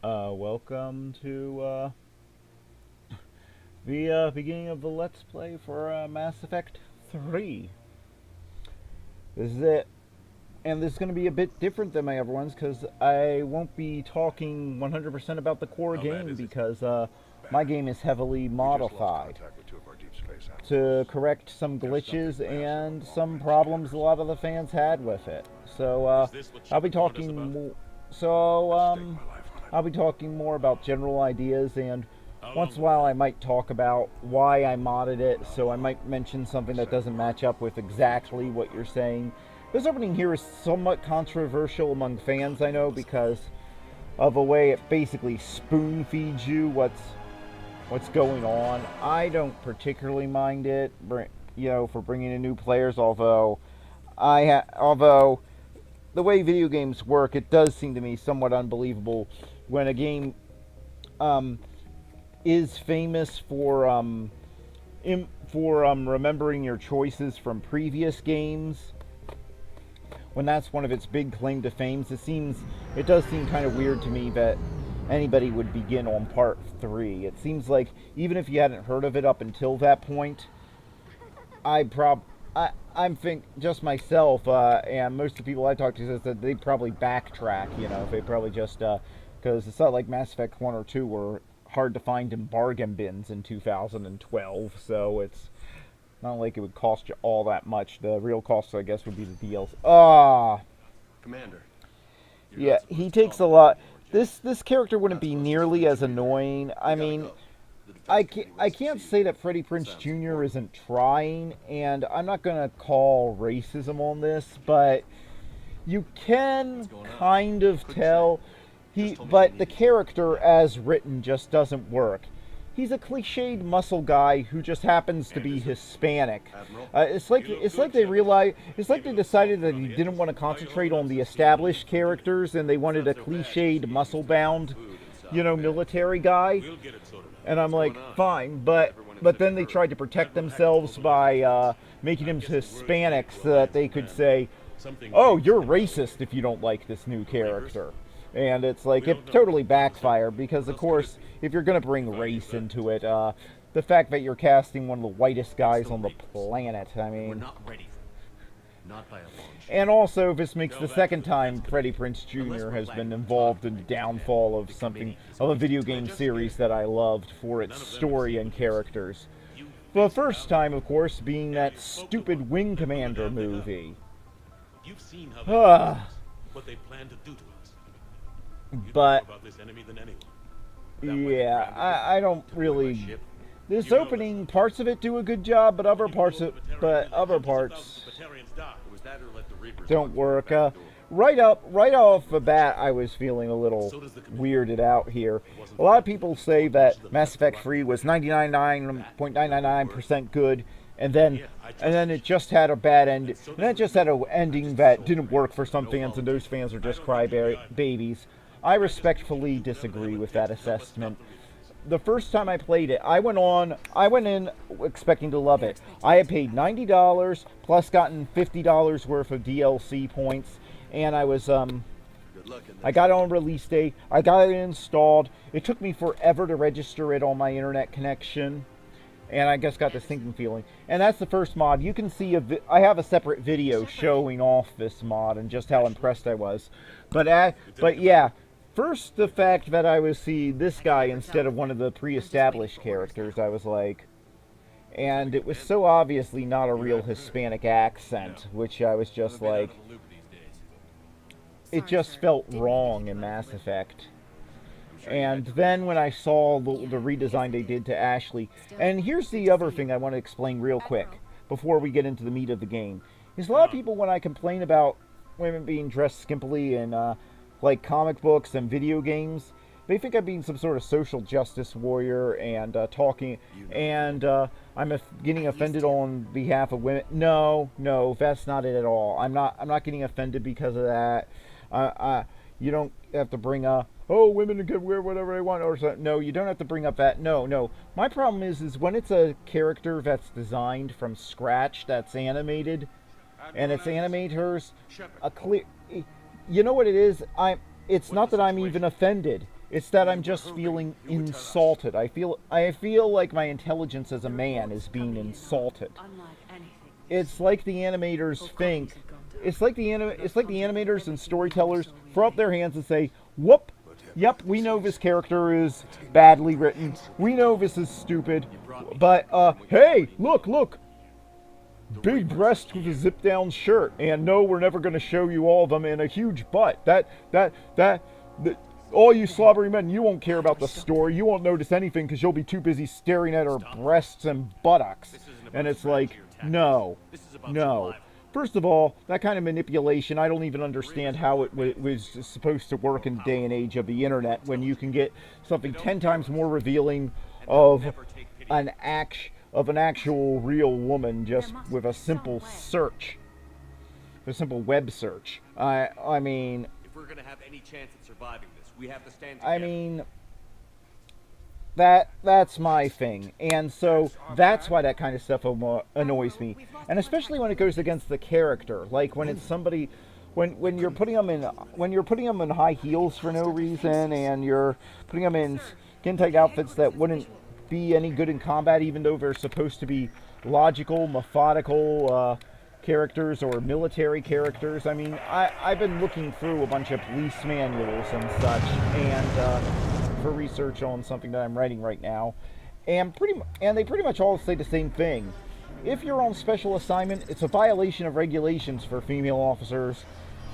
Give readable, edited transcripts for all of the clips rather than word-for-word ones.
Welcome to the beginning of the Let's Play for Mass Effect 3. This is it. And this is going to be a bit different than my other ones because I won't be talking 100% about the core game because my game is heavily modified to correct some glitches and some problems a lot of the fans had with it. So I'll be talking more. I'll be talking more about general ideas, and once in a while I might talk about why I modded it, so I might mention something that doesn't match up with exactly what you're saying. This opening here is somewhat controversial among fans, I know, because of the way it basically spoon feeds you what's going on. I don't particularly mind it, for bringing in new players, although the way video games work, it does seem to me somewhat unbelievable when a game is famous for remembering your choices from previous games. When that's one of its big claim to fame, it does seem kind of weird to me that anybody would begin on part 3. It seems like even if you hadn't heard of it up until that point, I'm just myself, and most of the people I talk to says that they probably backtrack, they probably just, because it's not like Mass Effect 1 or 2 were hard to find in bargain bins in 2012, so it's not like it would cost you all that much. The real cost, I guess, would be the DLC. Commander. Yeah, he takes a lot. This character wouldn't be nearly as annoying. I mean, I can't say that Freddie Prinze Jr. isn't trying, and I'm not going to call racism on this, but you can kind of tell but the character as written just doesn't work. He's a cliched muscle guy who just happens to be Hispanic. It's like they decided that he didn't want to concentrate on the established characters, and they wanted a cliched muscle-bound, military guy. And I'm like, fine, but then they tried to protect themselves by making him Hispanic so that they could say, "Oh, you're racist if you don't like this new character." And it's like, it totally backfired because, of course, if you're going to bring race into it, the fact that you're casting one of the whitest guys on the planet, I mean... We're not ready. Not by a long shot. And also, this makes the second time Freddie Prinze Jr. has been involved in the downfall of a video game series that I loved for its story and characters. The first time, of course, being that stupid Wing Commander movie. You've seen how what they plan to do to us. But about this enemy than anyone. yeah, I don't really. This opening, parts of it do a good job, but other parts don't work. Right off the bat, I was feeling a little weirded out here. A lot of people say that Mass Effect 3 was 99.999% good, and then it just had a bad end. And then it just had an ending that didn't work for some fans, and those fans are just babies. I respectfully disagree with that assessment. The first time I played it, I went in expecting to love it. I had paid $90 plus gotten $50 worth of DLC points, and I got it on release day. I got it installed. It took me forever to register it on my internet connection, and I just got this sinking feeling. And that's the first mod. You can see I have a separate video showing off this mod and just how impressed I was. But yeah. First, the fact that I would see this guy instead of one of the pre-established characters, I was like... And it was so obviously not a real Hispanic accent, which I was just like... It just felt wrong in Mass Effect. And then when I saw the redesign they did to Ashley... And here's the other thing I want to explain real quick, before we get into the meat of the game. Is a lot of people, when I complain about women being dressed skimpily and... like comic books and video games, they think I'm being some sort of social justice warrior and talking, and I'm getting offended on behalf of women. No, that's not it at all. I'm not getting offended because of that. You don't have to bring up, oh, women can wear whatever they want or something. No, you don't have to bring up that. No. My problem is when it's a character that's designed from scratch, that's animated, and its animators, you know what it is? It's not that I'm even offended. It's that I'm just feeling insulted. I feel like my intelligence as a man is being insulted. It's like the animators think. It's like the animators and storytellers throw up their hands and say, "Whoop, yep, we know this character is badly written. We know this is stupid. But hey, look, big breast with a zip-down shirt, and no, we're never going to show you all of them, and a huge butt. That all you slobbery men, you won't care about the story. You won't notice anything because you'll be too busy staring at her breasts and buttocks." And it's like, no. First of all, that kind of manipulation, I don't even understand how it was supposed to work in the day and age of the internet, when you can get something 10 times more revealing of an actual real woman just with a simple search, a simple web search. I mean, If we're gonna have any chance at surviving this, we have to stand together. I mean, that's my thing, and so that's why that kind of stuff annoys me, and especially when it goes against the character, like when it's somebody, when you're putting them in high heels for no reason, and you're putting them in skin tight outfits that wouldn't be any good in combat, even though they're supposed to be logical, methodical characters or military characters. I mean, I've been looking through a bunch of police manuals and such, and for research on something that I'm writing right now, and they pretty much all say the same thing. If you're on special assignment, it's a violation of regulations for female officers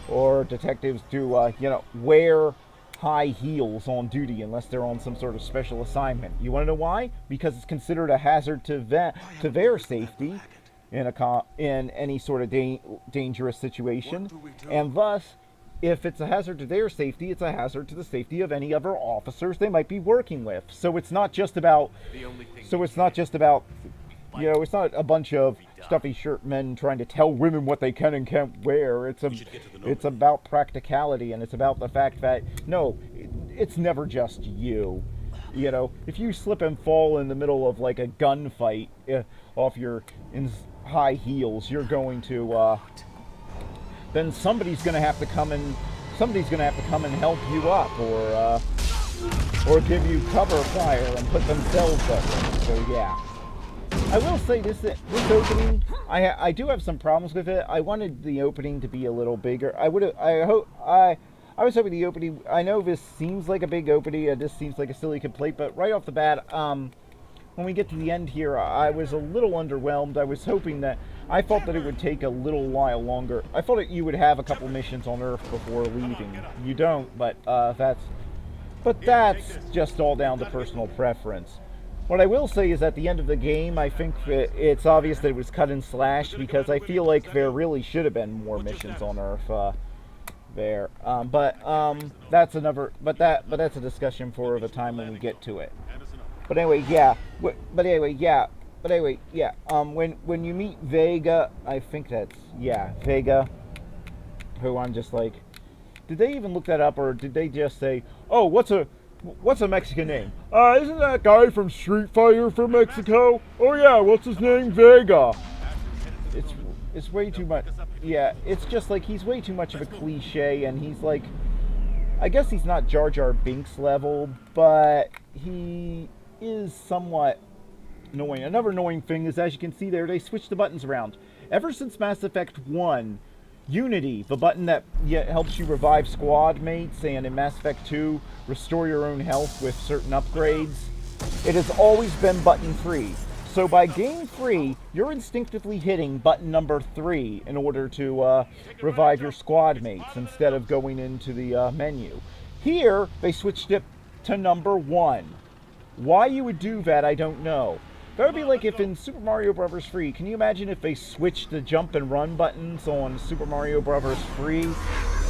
or detectives to wear high heels on duty unless they're on some sort of special assignment. You want to know why? Because it's considered a hazard to their safety in any sort of dangerous situation, and thus, if it's a hazard to their safety, it's a hazard to the safety of any other officers they might be working with. So it's not just about. It's not a bunch of stuffy shirt men trying to tell women what they can and can't wear. It's about practicality, and it's about the fact that no, it's never just you. You know, if you slip and fall in the middle of like a gunfight off your high heels, you're going to. Then somebody's going to have to come and help you up, or give you cover fire and put themselves up. So yeah, I will say this opening, I do have some problems with it. I wanted the opening to be a little bigger. I was hoping the opening. I know this seems like a big opening, and this seems like a silly complaint, but right off the bat, when we get to the end here, I was a little underwhelmed. I thought that it would take a little while longer. I thought that you would have a couple missions on Earth before leaving. You don't, but that's just all down to personal preference. What I will say is at the end of the game, I think that it's obvious that it was cut and slashed, because I feel like there really should have been more missions on Earth there. That's a discussion for the time when we get to it. But anyway, yeah. When you meet Vega, I think that's Vega, who I'm just like, did they even look that up, or did they just say, oh, what's a Mexican name? Isn't that guy from Street Fighter from Mexico? Oh yeah, what's his name? Vega. It's way too much. Yeah, it's just like he's way too much of a cliche, and he's like, I guess he's not Jar Jar Binks level, but he is somewhat annoying. Another annoying thing is, as you can see there, they switched the buttons around. Ever since Mass Effect 1, Unity, the button that helps you revive squad mates, and in Mass Effect 2, restore your own health with certain upgrades, it has always been button 3. So by game 3, you're instinctively hitting button number 3 in order to revive your squad mates instead of going into the menu. Here, they switched it to number 1. Why you would do that, I don't know. That would be like if in Super Mario Bros. 3, can you imagine if they switched the jump and run buttons on Super Mario Bros. 3? Can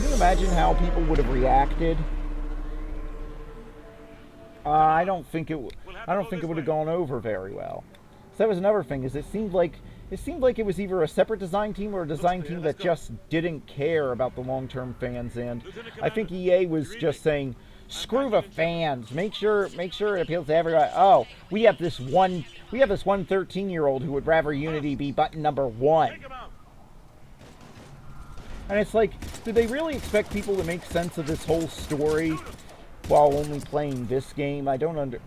you imagine how people would have reacted? I don't think it would have gone over very well. So that was another thing, is it seemed like it was either a separate design team or a design team that just didn't care about the long-term fans, and I think EA was just saying, screw the fans. Make sure it appeals to everybody. Oh, we have this one 13-year-old who would rather Unity be button number 1. And it's like, did they really expect people to make sense of this whole story while only playing this game. I don't and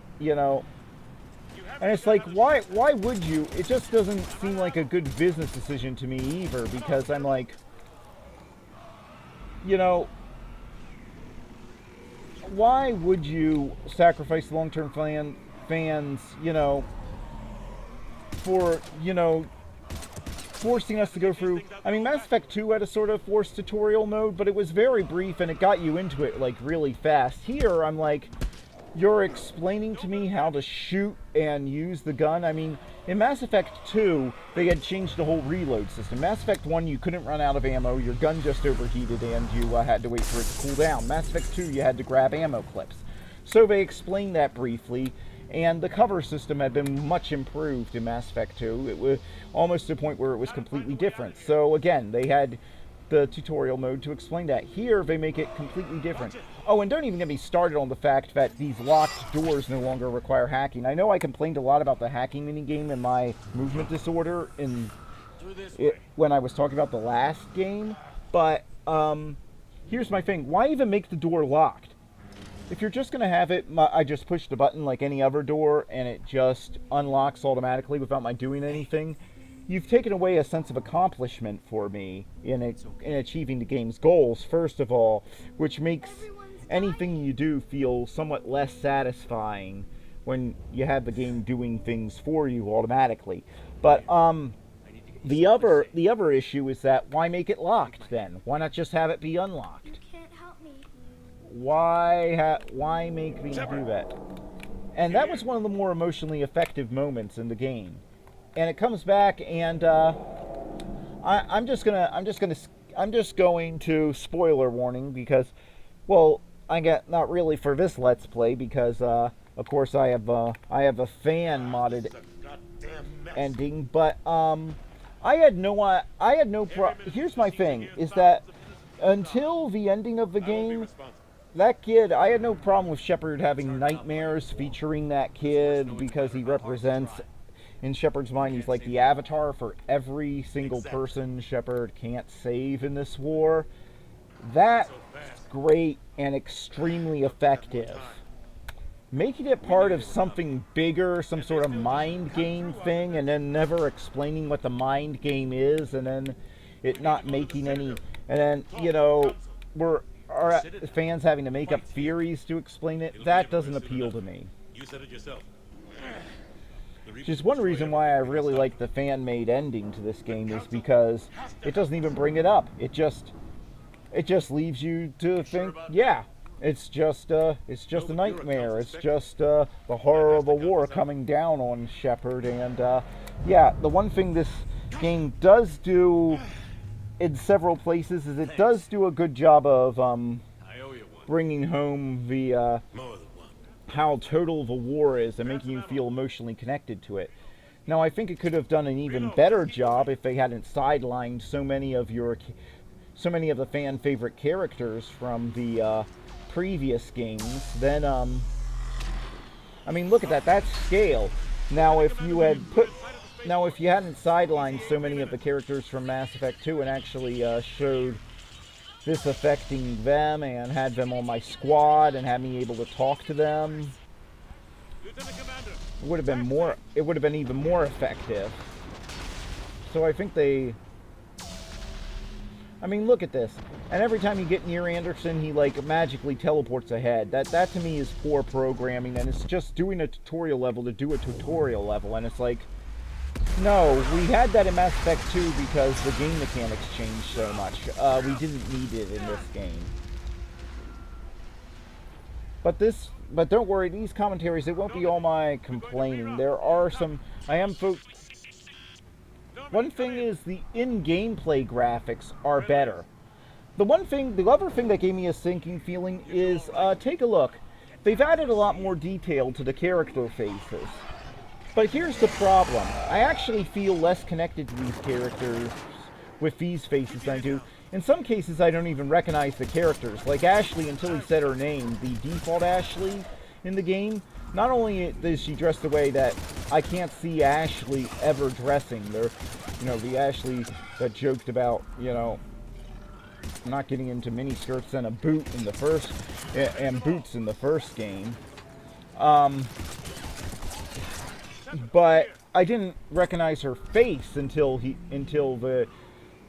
it's like, why would you? It just doesn't seem like a good business decision to me either, because I'm like, why would you sacrifice long-term fans, for, forcing us to go through... I mean, Mass Effect 2 had a sort of forced tutorial mode, but it was very brief and it got you into it, like, really fast. Here, I'm like, you're explaining to me how to shoot and use the gun. I mean, in Mass Effect 2, they had changed the whole reload system. Mass Effect 1, you couldn't run out of ammo, your gun just overheated and you had to wait for it to cool down. Mass Effect 2, you had to grab ammo clips. So they explained that briefly, and the cover system had been much improved in Mass Effect 2. It was almost to the point where it was completely different. So again, they had the tutorial mode to explain that. Here, they make it completely different. Oh, and don't even get me started on the fact that these locked doors no longer require hacking. I know I complained a lot about the hacking minigame in my movement disorder when I was talking about the last game, but here's my thing. Why even make the door locked? If you're just going to have it, I just push the button like any other door and it just unlocks automatically without my doing anything. You've taken away a sense of accomplishment for me in achieving the game's goals, first of all, which makes anything you do feel somewhat less satisfying when you have the game doing things for you automatically. But the other issue is that why make it locked then? Why not just have it be unlocked? You can't help me. Why make me do that? And that was one of the more emotionally effective moments in the game. And it comes back, and I'm just going to spoiler warning because, well, I get not really for this Let's Play because of course I have a fan modded ending, but here's my thing is that until the ending of the game, that kid, I had no problem with Shepard having nightmares featuring that kid because he represents, in Shepard's mind, he's like the avatar for every single person Shepard can't save in this war. That's great and extremely effective. Making it part of something bigger, some sort of mind game thing, and then never explaining what the mind game is, and then it not making any, and then, our fans having to make up theories to explain it, that doesn't appeal to me. You said it yourself. Which is one reason why I really like the fan-made ending to this game, is because it doesn't even bring it up. It just leaves you to think, yeah, it's just a nightmare. It's just the horror of a war coming down on Shepard. And yeah, the one thing this game does do in several places is it does do a good job of bringing home the how total the war is and making you feel emotionally connected to it. Now, I think it could have done an even better job if they hadn't sidelined so many of the fan favorite characters from the previous games. Then, I mean, look at that. That's scale. Now, if you hadn't sidelined so many of the characters from Mass Effect 2 and actually showed this affecting them and had them on my squad and had me able to talk to them, it would have been even more effective. So I think I mean, look at this. And every time you get near Anderson, he like magically teleports ahead. That to me is poor programming, and it's just doing a tutorial level to do a tutorial level, and it's like, no, we had that in Mass Effect 2 because the game mechanics changed so much. We didn't need it in this game. But don't worry, these commentaries, it won't be all my complaining. There are some, one thing is the in-gameplay graphics are better. The other thing that gave me a sinking feeling is, take a look. They've added a lot more detail to the character faces. But here's the problem. I actually feel less connected to these characters with these faces than I do. In some cases, I don't even recognize the characters. Like Ashley, until he said her name, the default Ashley in the game, not only is she dressed the way that I can't see Ashley ever dressing. The Ashley that joked about, I'm not getting into miniskirts and a boot in the first, and boots in the first game. But I didn't recognize her face until the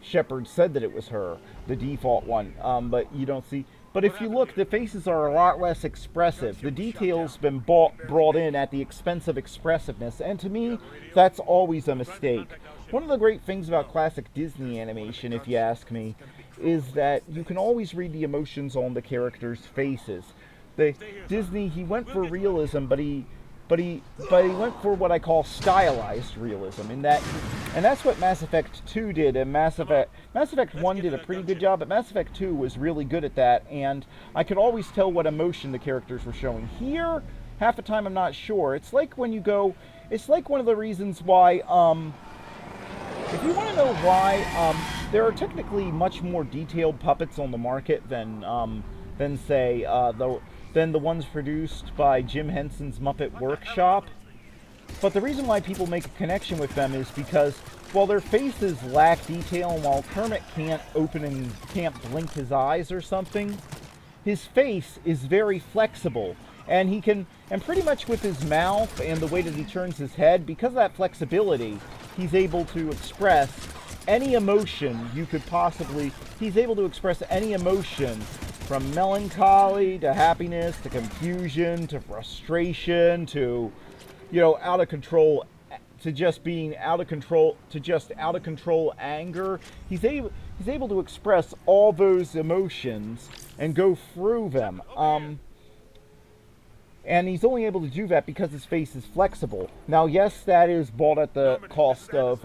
Shepherd said that it was her, the default one. But you don't see. But if you look, the faces are a lot less expressive. The detail's been brought in at the expense of expressiveness, and to me, that's always a mistake. One of the great things about classic Disney animation, if you ask me, is that you can always read the emotions on the characters' faces. Disney, he went for realism, but he went for what I call stylized realism, and that's what Mass Effect 2 did, and Mass Effect 1 did a pretty good job, but Mass Effect 2 was really good at that, and I could always tell what emotion the characters were showing. Here, half the time I'm not sure. It's like when you go, it's like one of the reasons why, if you want to know why, there are technically much more detailed puppets on the market than say, than the ones produced by Jim Henson's Muppet Workshop. But the reason why people make a connection with them is because while their faces lack detail, and while Kermit can't blink his eyes or something, his face is very flexible. And he can, and pretty much with his mouth and the way that he turns his head, because of that flexibility, he's able to express any emotion you could possibly, he's able to express any emotion from melancholy to happiness to confusion to frustration to, out of control, to just being out of control, to just out of control anger. He's able to express all those emotions and go through them. And he's only able to do that because his face is flexible. Now, yes, that is bought at the cost of,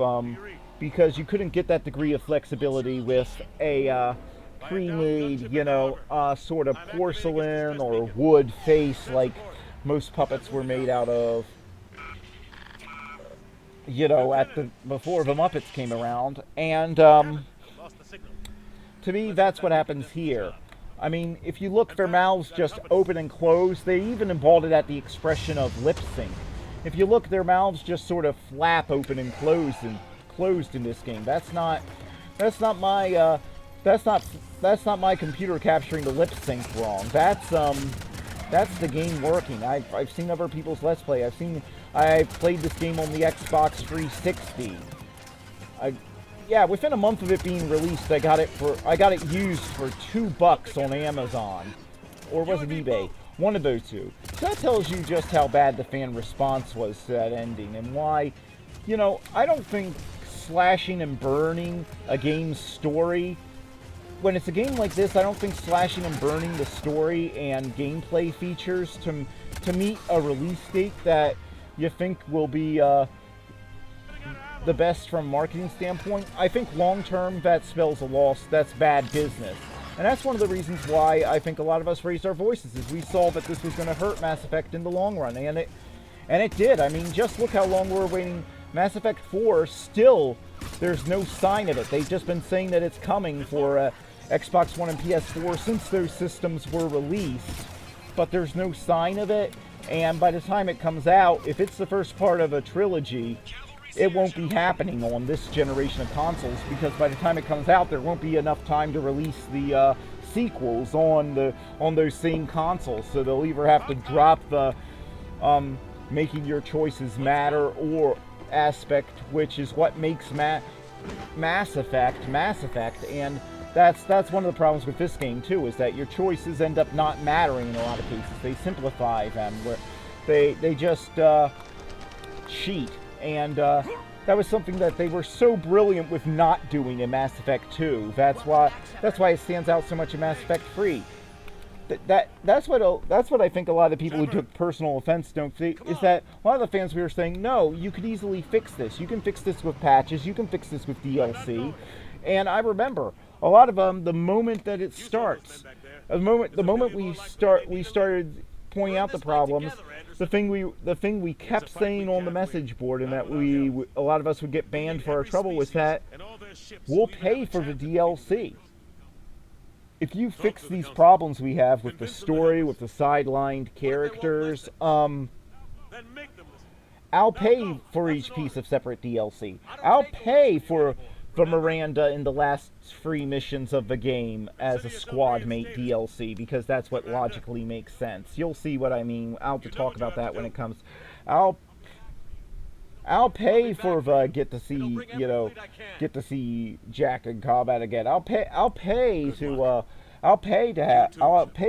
because you couldn't get that degree of flexibility with a pre-made, sort of porcelain or wood face like most puppets were made out of, before the Muppets came around. And to me, that's what happens here. I mean, if you look, their mouths just open and close. They even embodied it at the expression of lip sync. If you look, their mouths just sort of flap open and closed in this game. That's not my computer capturing the lip sync wrong. That's the game working. I've seen other people's Let's Play. I've played this game on the Xbox 360. Within a month of it being released, I got it used for $2 on Amazon, or was it eBay? One of those two. So that tells you just how bad the fan response was to that ending, and why, I don't think slashing and burning a game's story, when it's a game like this, I don't think slashing and burning the story and gameplay features to meet a release date that you think will be the best from a marketing standpoint. I think long term that spells a loss. That's bad business. And that's one of the reasons why I think a lot of us raised our voices, is we saw that this was going to hurt Mass Effect in the long run, and it did. I mean, just look how long we're waiting. Mass Effect 4, still, there's no sign of it. They've just been saying that it's coming for Xbox One and PS4 since those systems were released, but there's no sign of it. And by the time it comes out, if it's the first part of a trilogy, it won't be happening on this generation of consoles, because by the time it comes out, there won't be enough time to release the sequels on those same consoles. So they'll either have to drop the making your choices matter or aspect, which is what makes Mass Effect, and that's one of the problems with this game too, is that your choices end up not mattering in a lot of cases. They simplify them, where they just cheat. And that was something that they were so brilliant with not doing in Mass Effect 2. That's why it stands out so much in Mass Effect 3. That's what I think a lot of people who took personal offense don't think, is that a lot of the fans we were saying, no, you could easily fix this. You can fix this with patches. You can fix this with DLC. And I remember a lot of them, the moment that it starts, the moment we started pointing out the problems. The thing we kept saying on the message board, and that a lot of us would get banned for our trouble, was that we'll pay for the DLC. If you fix these problems we have with the story, with the sidelined characters, I'll pay for each piece of separate DLC. I'll pay for for Miranda in the last 3 missions of the game as a squad mate DLC, because that's what logically makes sense. You'll see what I mean. I'll have to talk about that when it comes. I'll pay for the get to see Jack in combat again. I'll pay to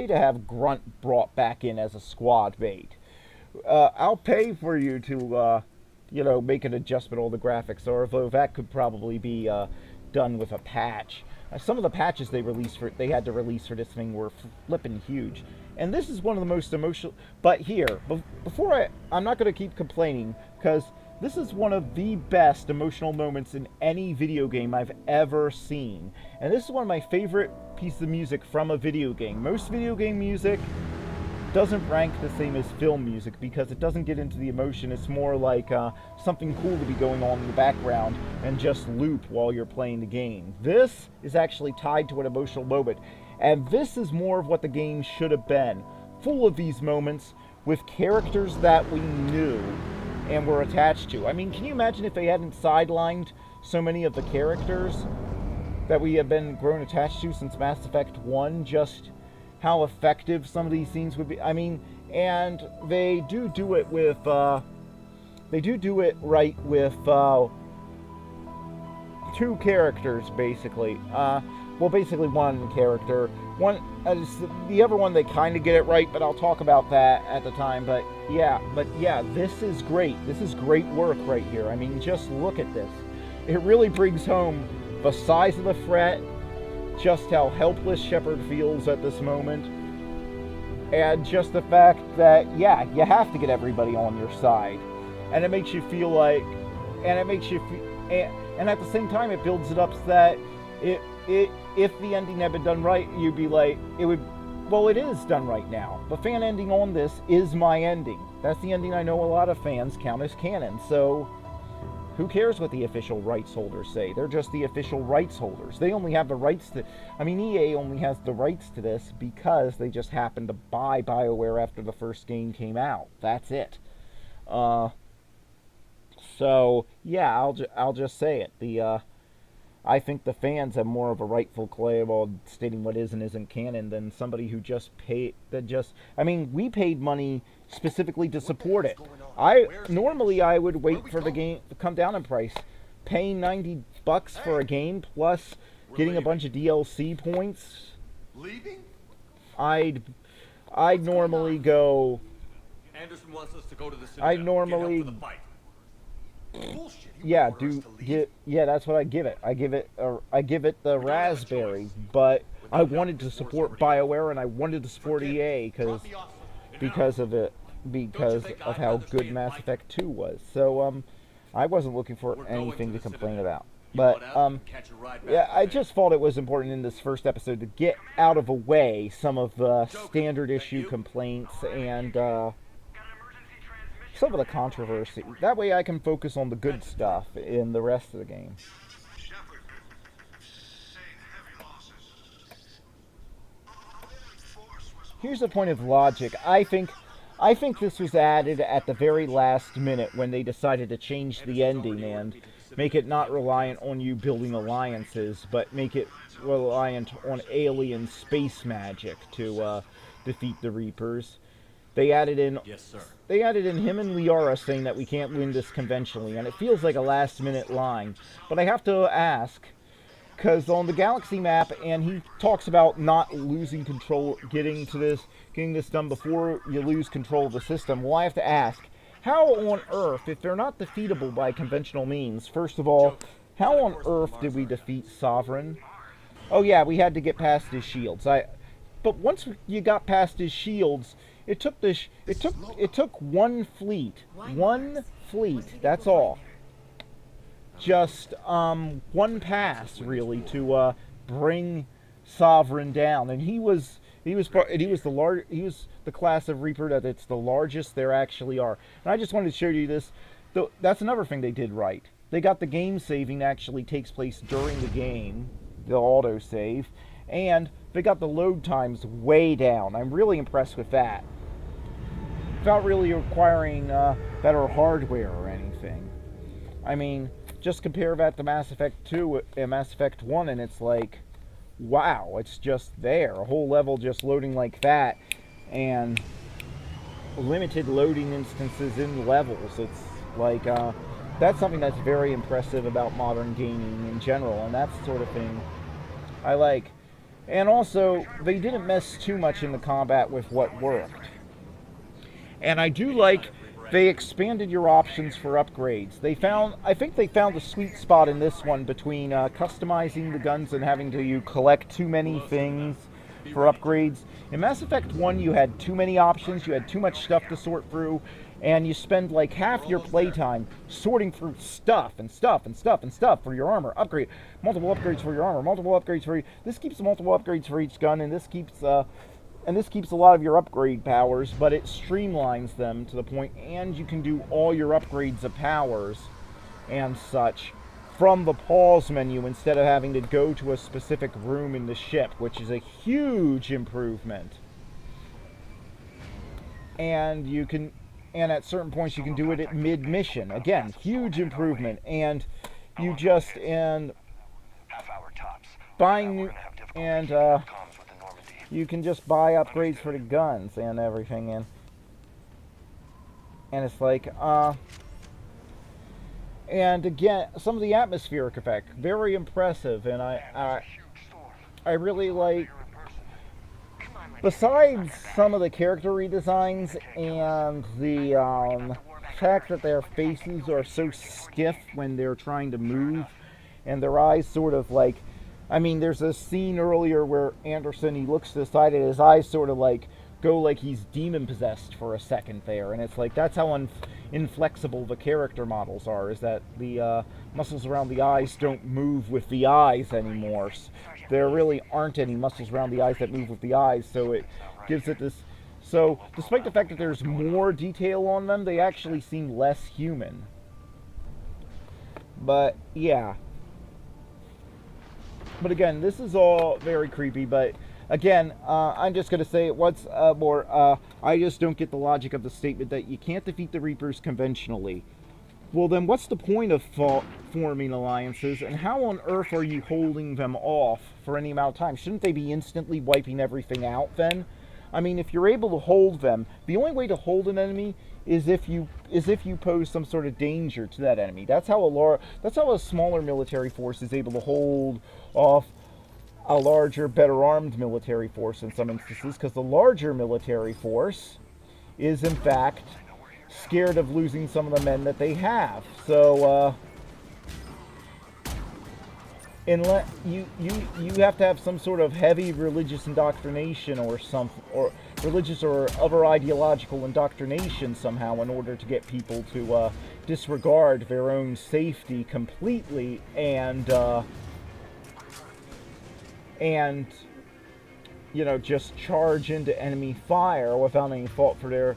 have Grunt brought back in as a squad mate. I'll pay for you to make an adjustment on the graphics, or although that could probably be done with a patch. Some of the patches they had to release for this thing were flipping huge. And this is one of the most emotional. But here, before I'm not going to keep complaining, because this is one of the best emotional moments in any video game I've ever seen. And this is one of my favorite pieces of music from a video game. Most video game music doesn't rank the same as film music because it doesn't get into the emotion. It's more like something cool to be going on in the background and just loop while you're playing the game. This is actually tied to an emotional moment. And this is more of what the game should have been. Full of these moments with characters that we knew and were attached to. I mean, can you imagine if they hadn't sidelined so many of the characters that we have been grown attached to since Mass Effect 1, just how effective some of these scenes would be. I mean, and they do it with, right with 2 characters, basically. Well, basically 1 character. The other one they kind of get it right, but I'll talk about that at the time. But yeah, this is great. This is great work right here. I mean, just look at this. It really brings home the size of the threat, just how helpless Shepard feels at this moment, and just the fact that, yeah, you have to get everybody on your side. And it makes you feel like, and at the same time, it builds it up so that if the ending had been done right, you'd be like, well, it is done right now. The fan ending on this is my ending. That's the ending I know a lot of fans count as canon, so who cares what the official rights holders say? They're just the official rights holders. They only have the rights to... I mean, EA only has the rights to this because they just happened to buy BioWare after the first game came out. That's it. So, yeah, I'll just say it. I think the fans have more of a rightful claim on stating what is and isn't canon than somebody who just paid... I mean, we paid money specifically to support it. Normally I would wait for the game to come down in price. Paying $90 for a game plus getting a bunch of DLC points. I'd normally go... Anderson wants us to go to the I normally... Yeah, that's what I give it. I give it the raspberry, but I wanted to support BioWare and I wanted to support EA because of how good Mass Effect 2 was. So I wasn't looking for anything to complain about. But yeah, I just thought it was important in this first episode to get out of the way some of the standard issue complaints and some of the controversy. That way I can focus on the good stuff in the rest of the game. Here's a point of logic. I think this was added at the very last minute when they decided to change the ending and make it not reliant on you building alliances, but make it reliant on alien space magic to defeat the Reapers. They added in him and Liara saying that we can't win this conventionally, and it feels like a last-minute line. But I have to ask, because on the Galaxy map, and he talks about not losing control, getting this done before you lose control of the system. Well, I have to ask, how on Earth, if they're not defeatable by conventional means, first of all, how on Earth did we defeat Sovereign? Oh yeah, we had to get past his shields. But once you got past his shields, it took one fleet, that's all. Just one pass really to bring Sovereign down, and he was the class of Reaper that it's the largest there actually are. And I just wanted to show you this. That's another thing they did right. They got the game saving actually takes place during the game, the autosave, and they got the load times way down. I'm really impressed with that. Without really requiring better hardware or anything. I mean, just compare that to Mass Effect 2 and Mass Effect 1, and it's like, wow, it's just there. A whole level just loading like that, and limited loading instances in levels. It's like, that's something that's very impressive about modern gaming in general, and that sort of thing I like. And also, they didn't mess too much in the combat with what worked. And I do like they expanded your options for upgrades. I think they found a sweet spot in this one between customizing the guns and having to collect too many things for upgrades. In Mass Effect 1, you had too many options, you had too much stuff to sort through, and you spend like half your playtime sorting through stuff and stuff and stuff and stuff for your armor. Upgrade, multiple upgrades for your armor, multiple upgrades for this keeps multiple upgrades for each gun, and this keeps a lot of your upgrade powers, but it streamlines them to the point, and you can do all your upgrades of powers and such from the pause menu instead of having to go to a specific room in the ship, which is a huge improvement. And at certain points you can do it at mid-mission. Again, huge improvement. And you just, buying new, and you can just buy upgrades for the guns and everything, and it's like, and again, some of the atmospheric effect, very impressive, and I really like, besides some of the character redesigns and the fact that their faces are so stiff when they're trying to move, and their eyes sort of like, I mean, there's a scene earlier where Anderson, he looks to the side and his eyes sort of like go like he's demon possessed for a second there, and it's like that's how inflexible the character models are, is that the muscles around the eyes don't move with the eyes anymore. There really aren't any muscles around the eyes that move with the eyes, so it gives it this. So despite the fact that there's more detail on them, they actually seem less human. But yeah. But again, this is all very creepy, but again, I'm just going to say once more, I just don't get the logic of the statement that you can't defeat the Reapers conventionally. Well then, what's the point of forming alliances, and how on earth are you holding them off for any amount of time? Shouldn't they be instantly wiping everything out then? I mean, if you're able to hold them, the only way to hold an enemy is if you pose some sort of danger to that enemy. That's how a smaller military force is able to hold off a larger, better armed military force in some instances, because the larger military force is in fact scared of losing some of the men that they have. So unless you have to have some sort of heavy religious indoctrination or religious or other ideological indoctrination somehow in order to get people to disregard their own safety completely and just charge into enemy fire without any fault for their.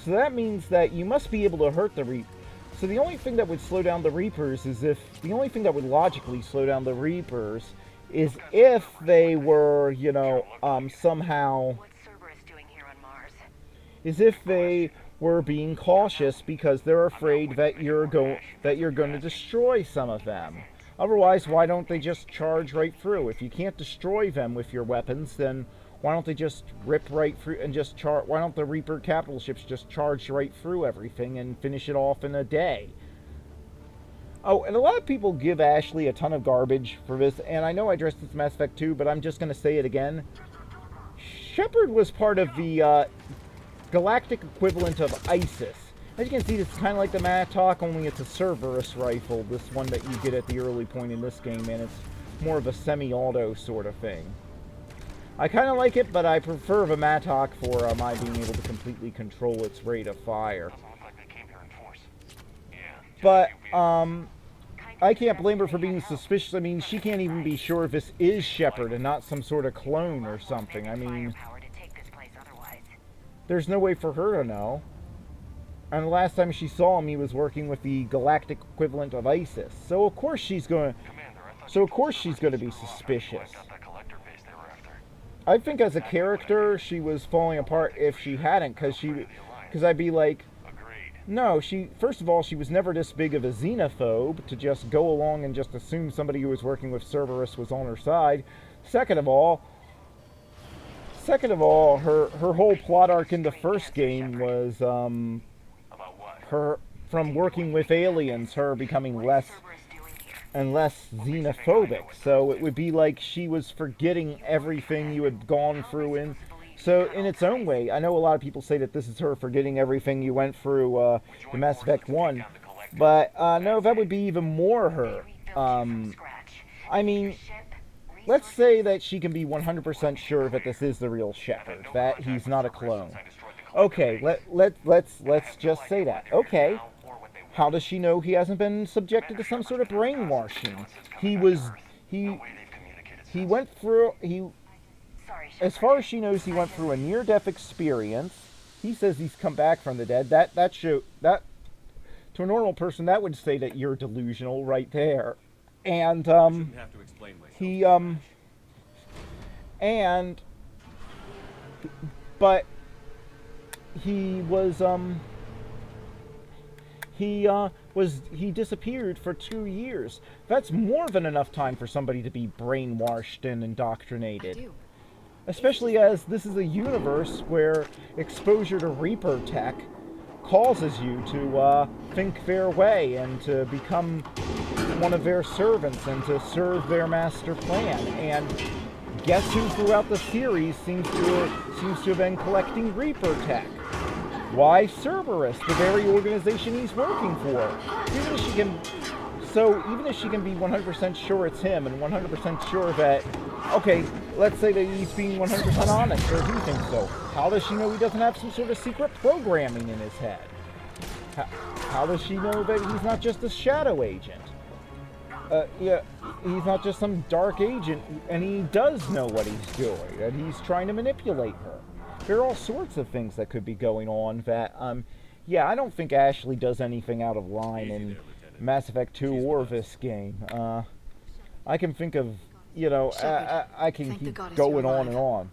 So that means that you must be able to hurt the Reapers. So the only thing that would slow down the Reapers is if the only thing that would logically slow down the Reapers is if they were, somehow. What's Cerberus doing here on Mars? Is if they were being cautious because they're afraid that you're going to destroy some of them. Otherwise, why don't they just charge right through? If you can't destroy them with your weapons, then why don't they just rip right through and just charge? Why don't the Reaper capital ships just charge right through everything and finish it off in a day? Oh, and a lot of people give Ashley a ton of garbage for this, and I know I addressed this in Mass Effect 2, but I'm just going to say it again. Shepard was part of the galactic equivalent of ISIS. As you can see, it's kind of like the Mattock, only it's a Cerberus rifle, this one that you get at the early point in this game, and it's more of a semi-auto sort of thing. I kind of like it, but I prefer the Mattock for my being able to completely control its rate of fire. But, I can't blame her for being suspicious. I mean, she can't even be sure if this is Shepard and not some sort of clone or something. I mean, there's no way for her to know. And the last time she saw him, he was working with the galactic equivalent of ISIS. So of course she's going to be suspicious. I think as a character, she was falling apart if she hadn't, because I'd be like, No, first of all, she was never this big of a xenophobe to just go along and just assume somebody who was working with Cerberus was on her side. Second of all, her whole plot arc in the first game was her from working with aliens, her becoming less Cerberus doing here? and less xenophobic. So it would be like she was forgetting everything you had gone through in. So in its own way, I know a lot of people say that this is her forgetting everything you went through the Mass Effect 1. But no, that would be even more her. I mean, let's say that she can be 100% sure that this is the real Shepard, that he's not a clone. Okay, let's just say that. Okay, how does she know he hasn't been subjected to some sort of brainwashing? He went through, as far as she knows, he went through a near-death experience. He says he's come back from the dead. That to a normal person, that would say that you're delusional right there. And Shouldn't have to explain myself. But he disappeared for 2 years. That's more than enough time for somebody to be brainwashed and indoctrinated. Especially as this is a universe where exposure to Reaper tech causes you to think their way and to become one of their servants and to serve their master plan. And guess who throughout the series seems to have been collecting Reaper tech? Why, Cerberus, the very organization he's working for. Even if she can be 100% sure it's him and 100% sure that, okay, let's say that he's being 100% honest, or he thinks so. How does she know he doesn't have some sort of secret programming in his head? How does she know that he's not just a shadow agent? Yeah, he's not just some dark agent, and he does know what he's doing, and he's trying to manipulate her. There are all sorts of things that could be going on that, yeah, I don't think Ashley does anything out of line in Mass Effect 2 or this game. I can think of, you know, I can keep going on and on.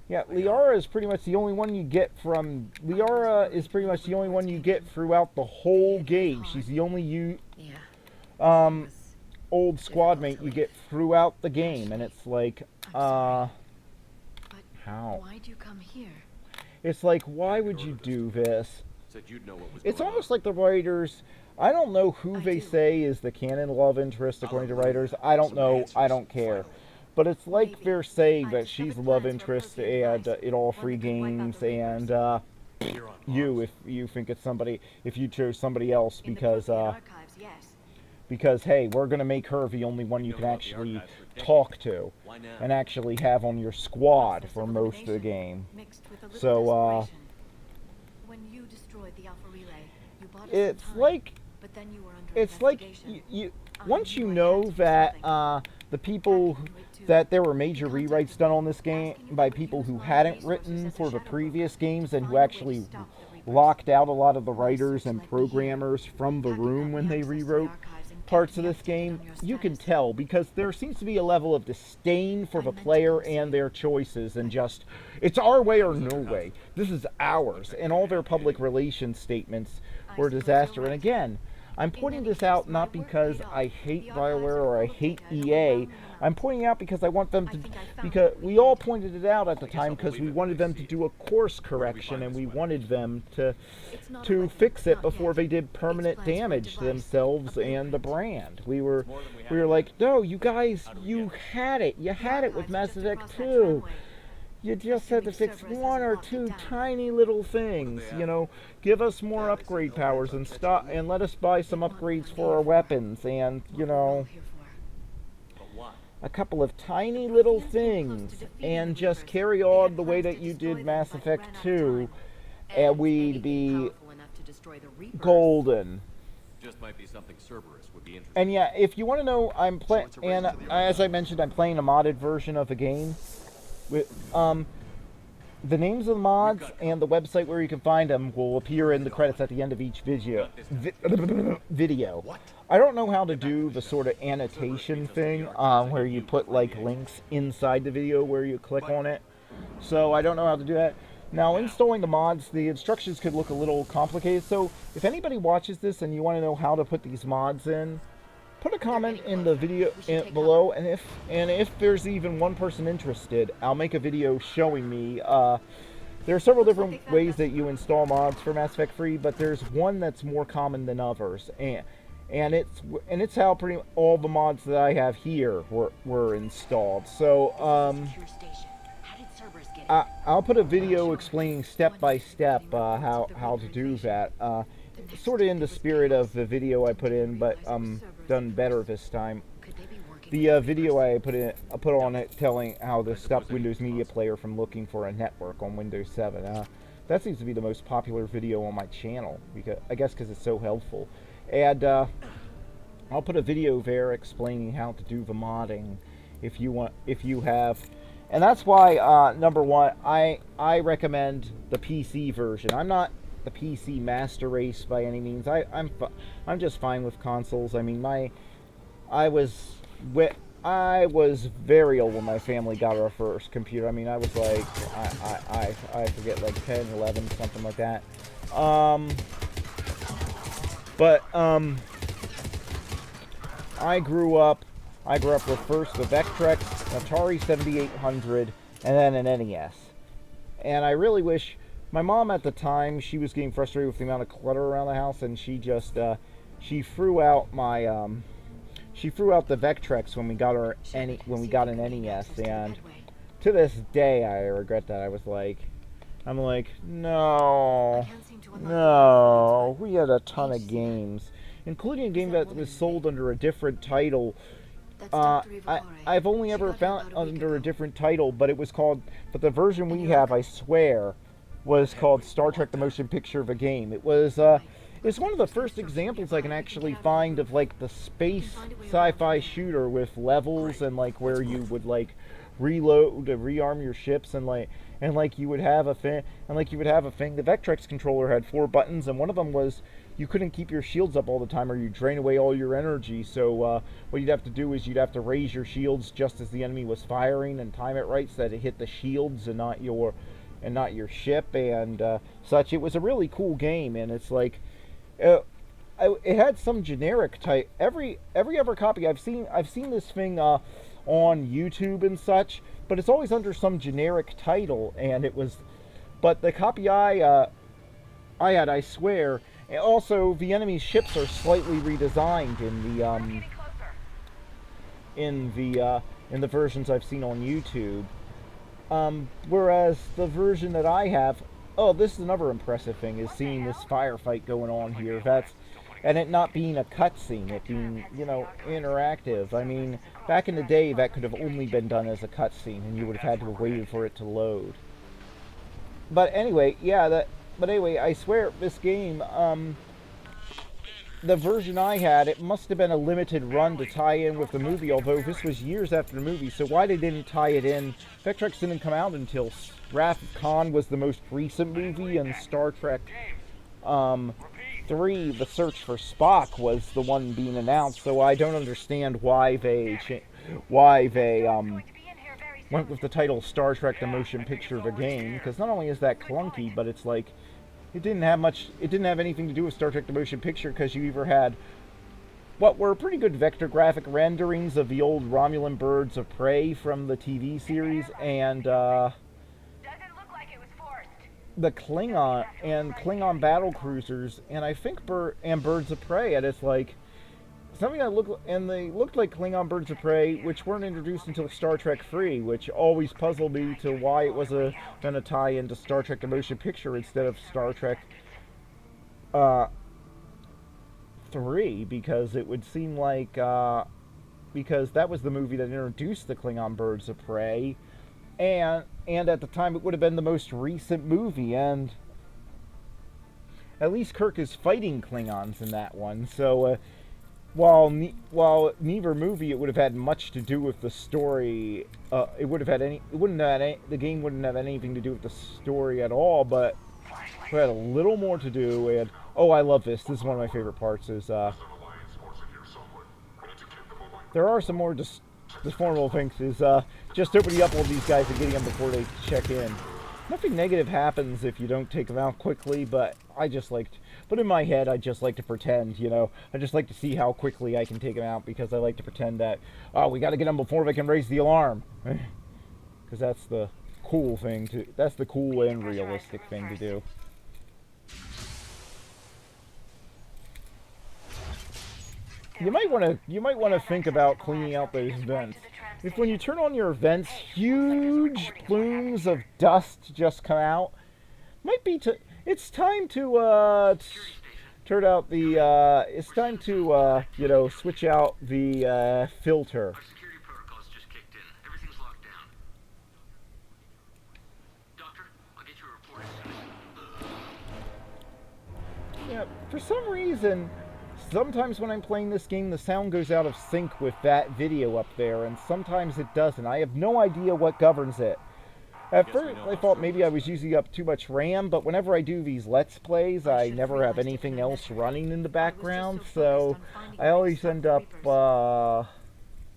Yeah, Liara is pretty much the only one you get from... Liara is pretty much the only one you get throughout the whole game. She's the only old squad mate you get throughout the game, and it's like, how? Why'd you come here? It's like, why would you do this? Said you'd know what was It's going almost like the writers... I don't know who they say is the canon love interest according to writers. I don't know. I don't care. But it's like they're saying that she's the love interest and in all three games, and you, if you think it's somebody, if you chose somebody else because hey, we're gonna make her the only one you can actually talk to and actually have on your squad for most of the game. So when you destroyed the Alpha Relay, you bought us it's some time, like but then you were under it's like investigation. you once you know that the people that there were major rewrites done on this game by people who hadn't written for the previous games and who actually locked out a lot of the writers and programmers from the room when they rewrote parts of this game, you can tell because there seems to be a level of disdain for the player and their choices and just, it's our way or no way. This is ours. And all their public relations statements were a disaster. And again, I'm pointing this out not because I hate BioWare or I hate EA. I'm pointing out because I want them to, because we all pointed it out at the time because we wanted them to do a course correction and we wanted them to fix it before they did permanent damage to themselves and the brand. We were like, no, you guys, you had it. You had it with Mass Effect 2. You just had to fix one or two tiny little things, you know, give us more upgrade powers and stop and let us buy some upgrades for our weapons and, you know, a couple of tiny little things and just carry on the way that you did Mass Effect 2 and we'd be golden. Just might be something Cerberus would be interested And yeah, if you want to know, I'm playing, and as I mentioned, I'm playing a modded version of the game. With, the names of the mods and the website where you can find them will appear in the credits at the end of each video. I don't know how to do the sort of annotation thing where you put like links inside the video where you click on it. So I don't know how to do that. Now, installing the mods, the instructions could look a little complicated, so if anybody watches this and you want to know how to put these mods in, put a comment in the video below, and if there's even one person interested, I'll make a video showing me. There are several different ways that you install mods for Mass Effect 3, but there's one that's more common than others, and it's how pretty all the mods that I have here were installed. So Secure station. How did Cerberus get in? I'll put a video explaining step by step how to do that. Sort of in the spirit of the video I put in, but done better this time. Could they be working? The video I put on it telling how to stop Windows Media Player from looking for a network on Windows 7. That seems to be the most popular video on my channel, because I guess because it's so helpful. And I'll put a video there explaining how to do the modding if you have. And that's why number one, I recommend the PC version. I'm not the PC master race by any means. I'm just fine with consoles. I mean, I was very old when my family got our first computer. I mean, I was like I forget, like 10, 11, something like that. I grew up with first the Vectrex, Atari 7800, and then an NES. And I really wish, my mom at the time, she was getting frustrated with the amount of clutter around the house, and she just she threw out my she threw out the Vectrex when we got an NES, and to this day I regret that. I'm like, no, we had a ton of games, including a game that was sold under a different title. I've only ever found under a different title, but but the version we have, I swear, was called Star Trek: The Motion Picture of a Game. It's one of the first examples I can actually find of like the space sci-fi shooter with levels and like where you would like reload to rearm your ships and you would have a thing. The Vectrex controller had 4 buttons, and one of them was you couldn't keep your shields up all the time or you'd drain away all your energy. So what you'd have to do is you'd have to raise your shields just as the enemy was firing and time it right so that it hit the shields and not your ship and such. It was a really cool game, and it's like it had some generic type. Every other copy I've seen this thing on YouTube and such, but it's always under some generic title. And but the copy I had, I swear. And also, the enemy's ships are slightly redesigned in the versions I've seen on YouTube. Whereas the version that I have, this is another impressive thing, is seeing this firefight going on here. And it not being a cutscene, it being, interactive. I mean, back in the day, that could have only been done as a cutscene, and you would have had to have waited for it to load. But anyway, I swear, this game, the version I had, it must have been a limited run to tie in with the movie, although this was years after the movie, so why they didn't tie it in. Vectrex didn't come out until Wrath of Khan was the most recent movie, and Star Trek 3, The Search for Spock, was the one being announced, so I don't understand why they went with the title Star Trek: The Motion Picture of a Game, because not only is that clunky, but it's like, it didn't have anything to do with Star Trek: The Motion Picture, because you either had what were pretty good vector graphic renderings of the old Romulan birds of prey from the TV series, and the Klingon battle cruisers, and I think birds of prey, and it's like something that they looked like Klingon birds of prey, which weren't introduced until Star Trek 3, which always puzzled me to why it was going to tie into Star Trek: The Motion Picture instead of Star Trek 3, because it would seem like because that was the movie that introduced the Klingon birds of prey, and at the time it would have been the most recent movie, and at least Kirk is fighting Klingons in that one, so while neither movie it would have had much to do with the story, the game wouldn't have anything to do with the story at all, but it had a little more to do. And I love this. This is one of my favorite parts. Is there are some more deformable things. Is just opening up all these guys and getting them before they check in. nothing negative happens if you don't take them out quickly, but I just like, but in my head, I just like to pretend, you know, I just like to see how quickly I can take them out, because I like to pretend that, oh, we got to get them before they can raise the alarm, because that's the cool thing to, that's the cool and realistic thing to do. You might want to think about cleaning out those vents. If when you turn on your vents, huge plumes of dust just come out, might be it's time to turn out the it's time to you know, switch out the filter. Our security protocols just kicked in. Everything's locked down. Doctor, I'll get you a report as soon as... Yeah, for some reason, sometimes when I'm playing this game, the sound goes out of sync with that video up there, and sometimes it doesn't. I have no idea what governs it. At first, I thought maybe I was using up too much RAM, but whenever I do these Let's Plays, I never have anything else running in the background, so I always end up,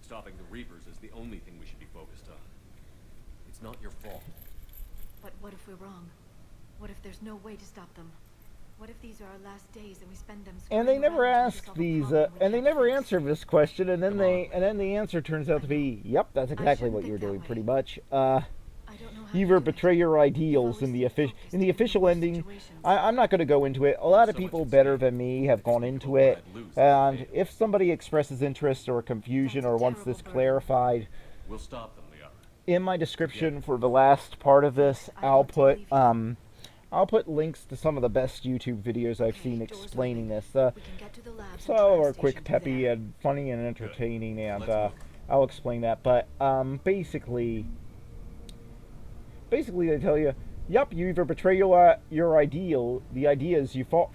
Stopping the Reapers is the only thing we should be focused on. It's not your fault. But what if we're wrong? What if there's no way to stop them? What if these are our last days and we spend them and they screwing never around trying to ask solve a these, problem we and they can't never fix? answer this question, and then the answer turns out to be, yep, that's exactly what you're doing, pretty much. I don't know how You to either do it. betray your ideals in the official ending. I'm not going to go into it. A lot of people better than me have gone into it, and if somebody expresses interest or confusion or wants this clarified, We'll stop them, Liara. in my description for the last part of this, I'll put links to some of the best YouTube videos I've seen explaining this. We can get to the labs and So try are a quick, station through peppy, there. and funny and entertaining, and Let's move. I'll explain that. But basically they tell you, yep, you either betray your ideal, the ideals you thought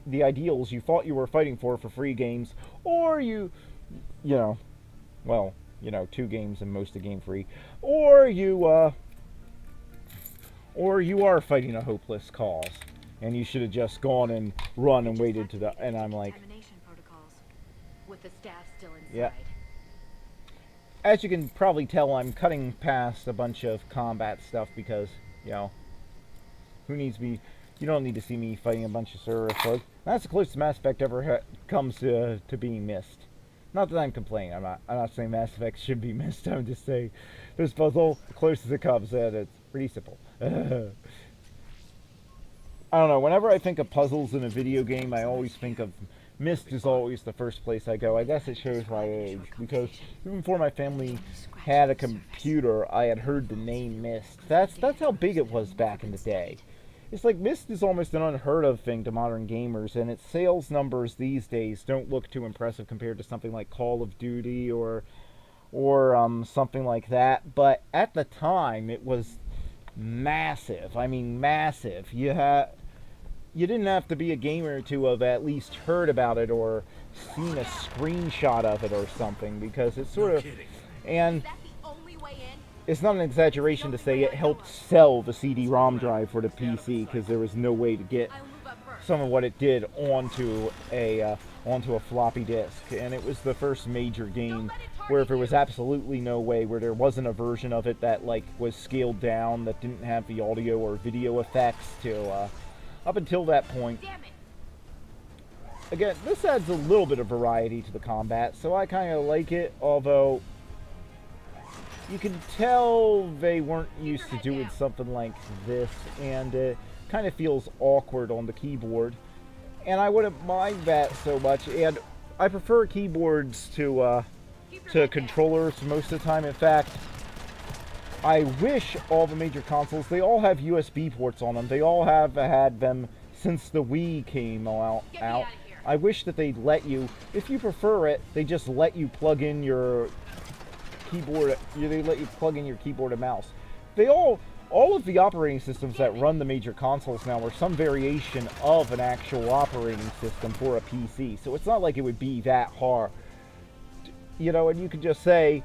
you were fighting for free games, or you know, well, you know, 2 games and most of the game free, or you are fighting a hopeless cause, and you should have just gone and run and waited to the. And I'm like, Contamination protocols. With the staff still inside. yeah. As you can probably tell, I'm cutting past a bunch of combat stuff because, you know, who needs me? You don't need to see me fighting a bunch of Cerberus bugs. That's the closest Mass Effect ever comes to being missed. Not that I'm complaining. I'm not saying Mass Effect should be missed. I'm just saying this puzzle, the closest it comes, and it's pretty simple. I don't know. Whenever I think of puzzles in a video game, I always think of Myst is always the first place I go. I guess it shows my age, because even before my family had a computer, I had heard the name Myst. That's how big it was back in the day. It's like Myst is almost an unheard of thing to modern gamers, and its sales numbers these days don't look too impressive compared to something like Call of Duty or something like that. But at the time, it was massive. I mean, massive. You didn't have to be a gamer to have at least heard about it or seen a screenshot of it or something, because it's sort of, and Is that the only way in? it's not an exaggeration to say it helped sell the CD-ROM drive for the PC, because there was no way to get I'll move up first. some of what it did onto a floppy disk, and it was the first major game where there was absolutely no way, where there wasn't a version of it that like was scaled down, that didn't have the audio or video effects to up until that point. Damn it. Again, this adds a little bit of variety to the combat, so I kind of like it, although you can tell they weren't used to doing something like this, and it kind of feels awkward on the keyboard. And I wouldn't mind that so much, and I prefer keyboards to controllers most of the time. In fact, I wish all the major consoles, they all have USB ports on them. They all have had them since the Wii came out. Get me outta here. I wish that they'd let you, if you prefer it, they just let you plug in your keyboard. They let you plug in your keyboard and mouse. They all of the operating systems that run the major consoles now are some variation of an actual operating system for a PC. So it's not like it would be that hard, you know. And you could just say,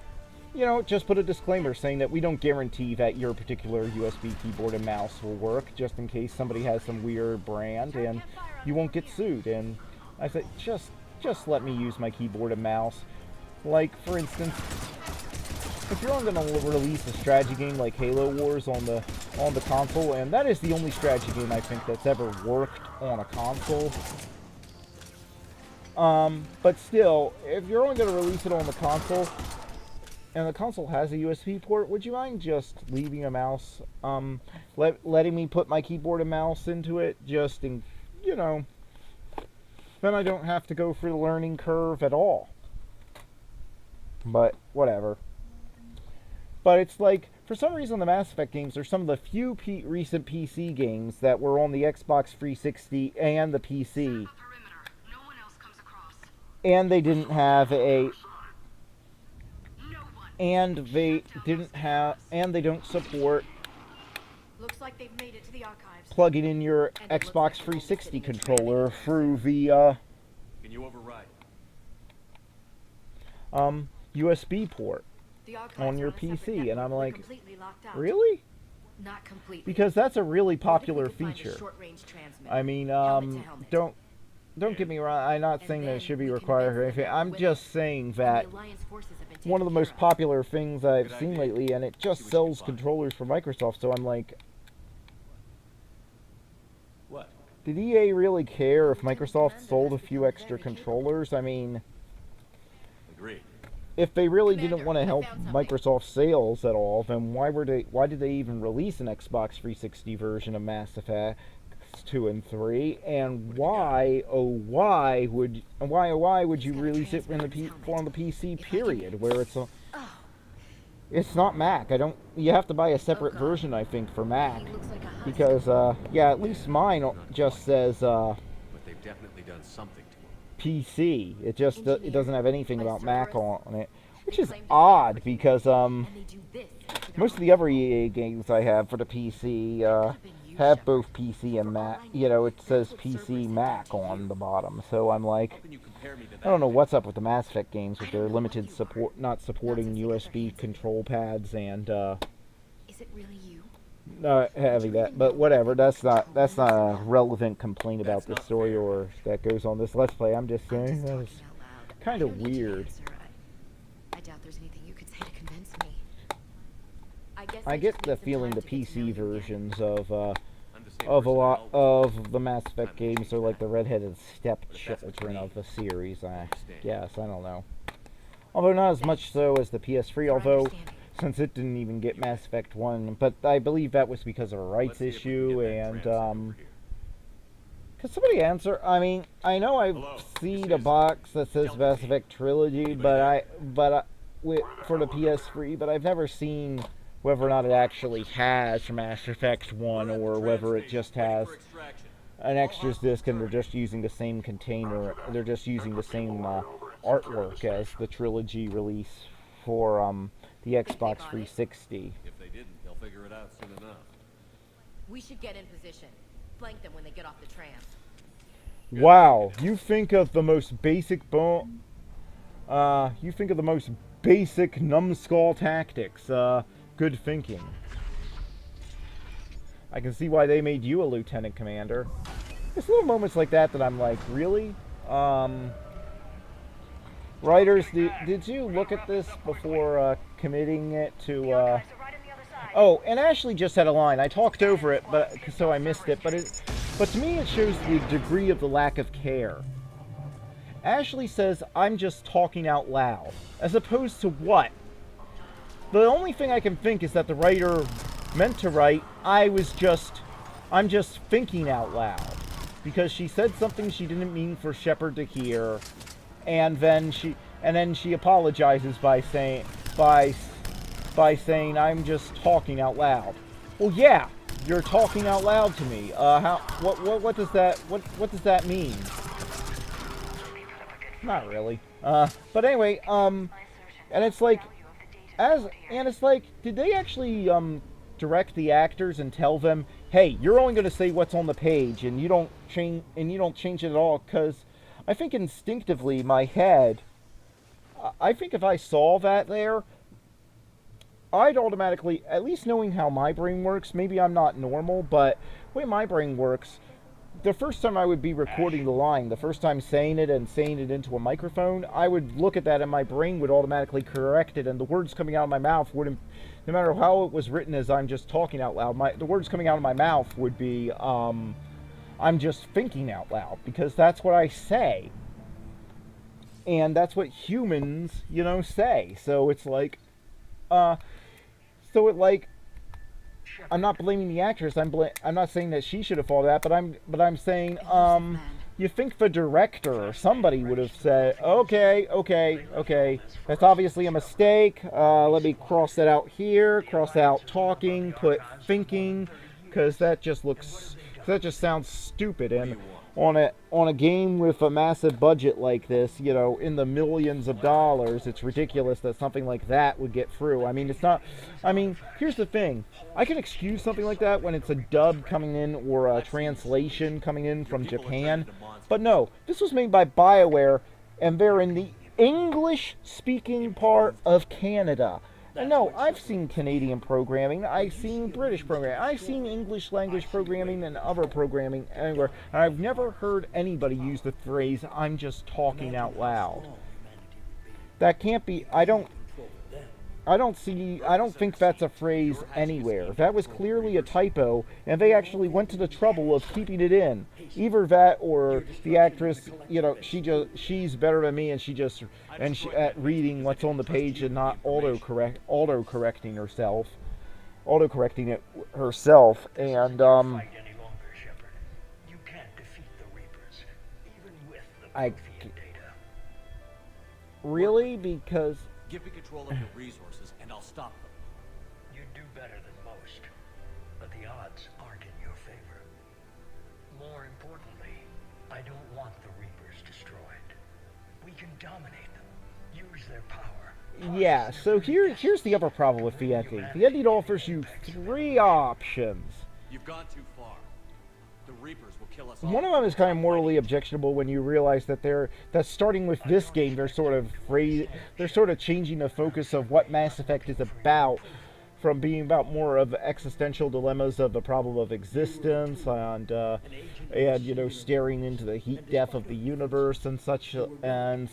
you know, just put a disclaimer saying that we don't guarantee that your particular USB keyboard and mouse will work, just in case somebody has some weird brand, and you won't get sued. And I said, just let me use my keyboard and mouse. Like, for instance, if you're only going to release a strategy game like Halo Wars on the console, and that is the only strategy game I think that's ever worked on a console. But still, if you're only going to release it on the console, and the console has a USB port, would you mind just leaving a mouse, letting me put my keyboard and mouse into it, just in, you know, then I don't have to go through the learning curve at all. But, whatever. But it's like, for some reason the Mass Effect games are some of the few recent PC games that were on the Xbox 360 and the PC. Perimeter. No one else comes across. And they didn't have a... No one. And they didn't have... And they don't support Looks like they've made it to the archives. plugging in your And it looks Xbox like 360 they're all sitting controller through the Can you override? USB port. The archives on your are a separate PC, and network. I'm They're like, completely locked out. really? Not completely. Because that's a really What if we popular could find a feature. short-range transmitter? I mean, Helmet to helmet. don't get me wrong. I'm not And saying that it then should be we can required or benefit anything. I'm with just it. saying And that the Alliance forces have been one of the taken most care of. popular things I've Good seen idea. lately, and it just See what you sells can find. controllers for Microsoft. So I'm like, What? did EA really care if Microsoft sold a few extra controllers? I mean, Agreed. if they really Commander, didn't want to I help found something. Microsoft sales at all, then why did they even release an Xbox 360 version of Mass Effect 2 and 3? And why would you got a release it in the transparent on the PC If I can period get where this. it's a Oh, it's not Mac. You have to buy a separate God. version, I think, for Mac, he looks like a husk. because yeah, at least mine just says But they've definitely done something to him. PC. It just it doesn't have anything But about Mac Cerberus, on it, which they is claim to odd have because and they do this to their most of the own. other EA games I have for the PC Could've been you, have Shepard. both PC and Mac. You know, it says PC Mac on the bottom. So I'm like, How can you compare me to that? I don't know what's up with the Mass Effect games with I their don't know limited what you support, are. not supporting Nonsense like USB that. control pads and Is it really you? having that. But whatever, that's not a relevant complaint about That's the not story fair. or that goes on this Let's Play. I'm just I'm saying just that talking is out loud. kind I of don't need you to weird. answer. I doubt there's anything you could say to convince me. I guess I get just the need some feeling time the to get to know PC you again. versions I'm the same of a person lot I always of the Mass Effect games are like the redheaded But if that's what you stepchildren of need, the series. I understand. guess I don't know. Although not as much so as the PS3. For Although understanding. since it didn't even get Mass Effect 1, but I believe that was because of a rights Let's see if we can issue get that and transfer over here. could somebody answer? I mean, I know I've Hello, seen this a is box that says Delta Mass Team. Effect Trilogy, Anybody but I for the PS3, but I've never seen whether or not it actually has Mass Effect 1 We're at the or tram whether it station, just waiting has for extraction. an extras disc and they're just using the same container. They're just using the same artwork as the trilogy release for the Xbox 360. If they didn't, they'll figure it out soon enough. We should get in position. Flank them when they get off the tram. Wow, you think of the most basic you think of the most basic numbskull tactics. Good thinking. I can see why they made you a lieutenant commander. There's little moments like that that I'm like, really? Writers, did you look at this before committing it to? Oh, and Ashley just had a line. I talked over it, but so I missed it. But to me, it shows the degree of the lack of care. Ashley says, "I'm just talking out loud," as opposed to what? The only thing I can think is that the writer meant to write, I'm just thinking out loud. Because she said something she didn't mean for Shepard to hear, and then she apologizes by saying I'm just talking out loud. Well, yeah, you're talking out loud to me. What does that mean? Not really. But anyway, and it's like, did they actually direct the actors and tell them, hey, you're only going to say what's on the page and you don't change it at all? Because I think instinctively my head, I think if I saw that there, I'd automatically, at least knowing how my brain works, maybe I'm not normal, but the way my brain works, the first time I would be recording the line, the first time saying it and saying it into a microphone, I would look at that and my brain would automatically correct it, and the words coming out of my mouth wouldn't, no matter how it was written as I'm just talking out loud, the words coming out of my mouth would be, I'm just thinking out loud, because that's what I say. And that's what humans, you know, say. So it's like, I'm not blaming the actress. I'm not saying that she should have followed that, but I'm saying you think the director or somebody would have said, okay, that's obviously a mistake. Let me cross that out here, cross out talking, put thinking, because that just sounds stupid. And on a game with a massive budget like this, you know, in the millions of dollars, it's ridiculous that something like that would get through. I mean, it's not. I mean, here's the thing: I can excuse something like that when it's a dub coming in or a translation coming in from Japan, but no, this was made by BioWare, and they're in the English-speaking part of Canada. And no, I've seen Canadian programming, I've seen British programming, I've seen English language programming and other programming anywhere, and I've never heard anybody use the phrase, I'm just talking out loud. That can't be, I don't think that's a phrase anywhere. That was clearly a typo, and they actually went to the trouble of keeping it in. Either that or the actress, you know, she's better than me, and she at reading what's on the page and not auto-correcting it herself, and really, because Give me control of the resources, and I'll stop them. You'd do better than most, but the odds aren't in your favor. More importantly, I don't want the Reapers destroyed. We can dominate them, use their power. Yeah, so here's the other problem with the ending. The ending offers you 3 options. You've gone too far. The Reapers will kill us all. One of them is kind of morally objectionable when you realize that starting with this game, they're sort of changing the focus of what Mass Effect is about, from being about more of existential dilemmas of the problem of existence and you know, staring into the heat death of the universe and such and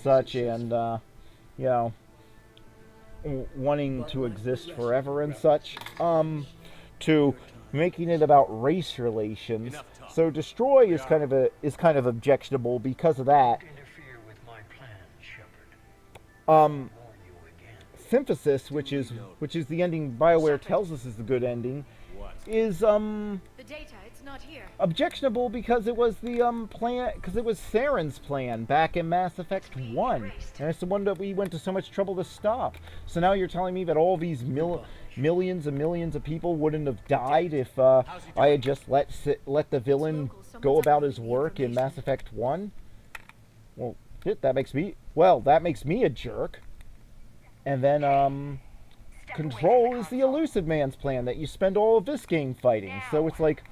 you know, wanting to exist forever and such, to making it about race relations. So Destroy is kind of objectionable because of that. Interfere with my plan, Shepard. Synthesis, which is the ending BioWare tells us is the good ending, is The data, it's not here. objectionable because it was the plan, because it was Saren's plan back in Mass Effect 1, and it's the one that we went to so much trouble to stop. So now you're telling me that all these millions and millions of people wouldn't have died if I had just let the villain go about his work in Mass Effect 1? Well, shit, that makes me a jerk. And then Control is the Elusive Man's plan that you spend all of this game fighting. So it's like,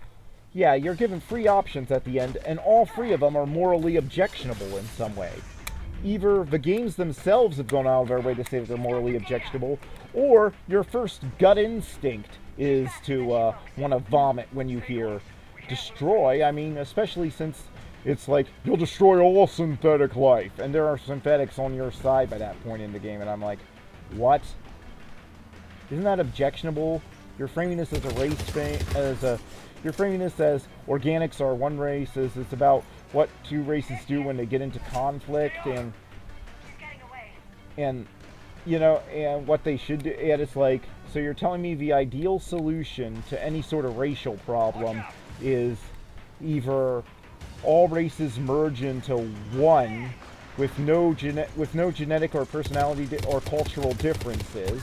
yeah, you're given 3 options at the end, and all 3 of them are morally objectionable in some way. Either the games themselves have gone out of their way to say that they're morally objectionable, or your first gut instinct is to want to vomit when you hear Destroy. I mean, especially since it's like, you'll destroy all synthetic life, and there are synthetics on your side by that point in the game, and I'm like, what? Isn't that objectionable? You're framing this as a race thing, you're framing this as organics are one race, as it's about what 2 races do when they get into conflict, and you know, and what they should do. And it's like, so you're telling me the ideal solution to any sort of racial problem is either all races merge into one with no genetic or personality or cultural differences.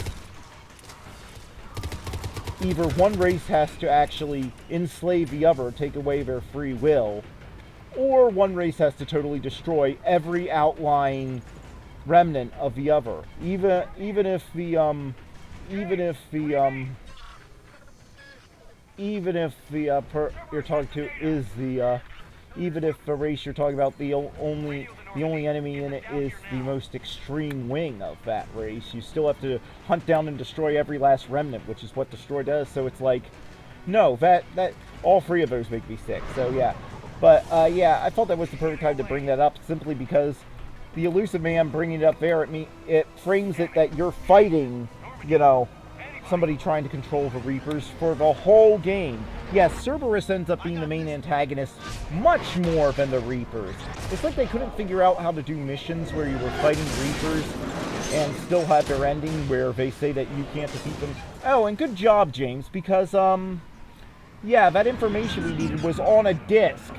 Either one race has to actually enslave the other, take away their free will, or one race has to totally destroy every outlying remnant of the other. Even if the you're talking to is the even if the race you're talking about, the only enemy in it is the most extreme wing of that race, you still have to hunt down and destroy every last remnant, which is what Destroy does. So it's like, no, that all 3 of those make me sick. So yeah, But yeah, I thought that was the perfect time to bring that up, simply because the Elusive Man bringing it up there, it frames it that you're fighting, you know, somebody trying to control the Reapers for the whole game. Yes, Cerberus ends up being the main antagonist much more than the Reapers. It's like they couldn't figure out how to do missions where you were fighting Reapers and still had their ending where they say that you can't defeat them. Oh, and good job, James, because, yeah, that information we needed was on a disc.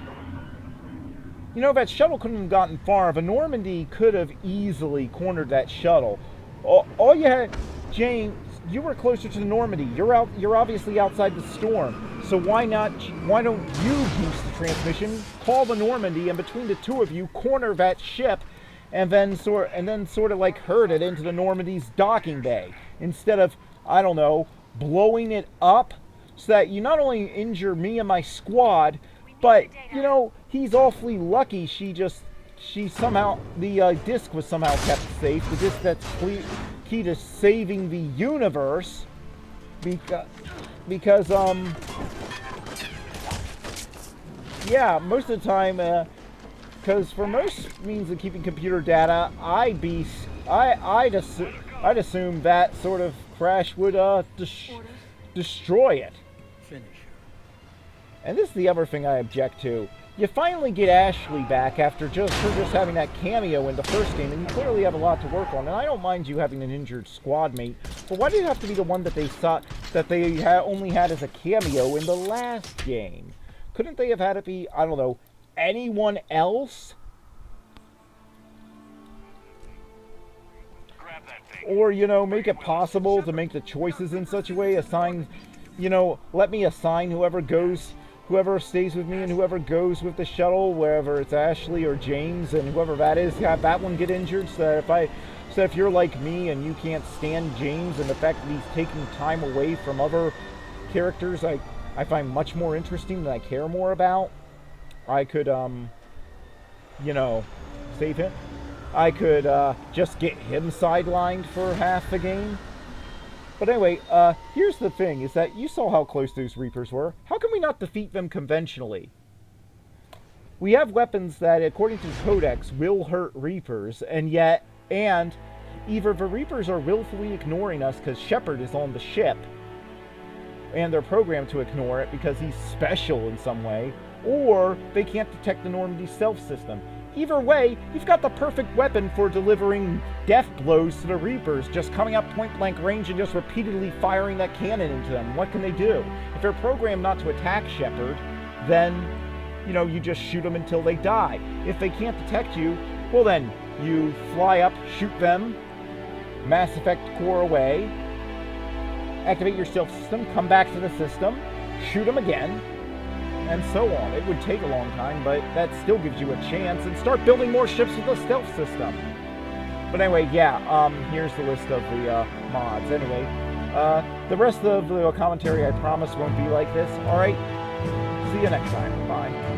You know, that shuttle couldn't have gotten far. The Normandy could have easily cornered that shuttle. All you had, James, you were closer to the Normandy. You're obviously outside the storm. So why don't you boost the transmission, call the Normandy, and between the two of you, corner that ship, and then sort of like herd it into the Normandy's docking bay, instead of, I don't know, blowing it up, so that you not only injure me and my squad, but, you know, he's awfully lucky she somehow, the disc was somehow kept safe. The disc that's key to saving the universe. Because, yeah, most of the time, because for most means of keeping computer data, I'd assume that sort of crash would, destroy it. And this is the other thing I object to. You finally get Ashley back after just having that cameo in the first game, and you clearly have a lot to work on. And I don't mind you having an injured squad mate, but why did it have to be the one that they thought that they only had as a cameo in the last game? Couldn't they have had it be, I don't know, anyone else? Or, you know, make it possible to make the choices in such a way, let me assign whoever stays with me and whoever goes with the shuttle, wherever it's Ashley or James, and whoever that is, have that one get injured, so that if you're like me and you can't stand James and the fact that he's taking time away from other characters I find much more interesting than I care more about, I could, save him. I could just get him sidelined for half the game. But anyway, here's the thing, is that you saw how close those Reapers were. How can we not defeat them conventionally? We have weapons that, according to the Codex, will hurt Reapers, and either the Reapers are willfully ignoring us because Shepard is on the ship, and they're programmed to ignore it because he's special in some way, or they can't detect the Normandy stealth system. Either way, you've got the perfect weapon for delivering death blows to the Reapers, just coming up point-blank range and just repeatedly firing that cannon into them. What can they do? If they're programmed not to attack Shepard, then, you just shoot them until they die. If they can't detect you, well then, you fly up, shoot them, Mass Effect core away, activate your stealth system, come back to the system, shoot them again, and so on. It would take a long time, but that still gives you a chance, and start building more ships with the stealth system. But anyway, yeah, here's the list of the mods. Anyway, the rest of the commentary, I promise, won't be like this. Alright, see you next time. Bye.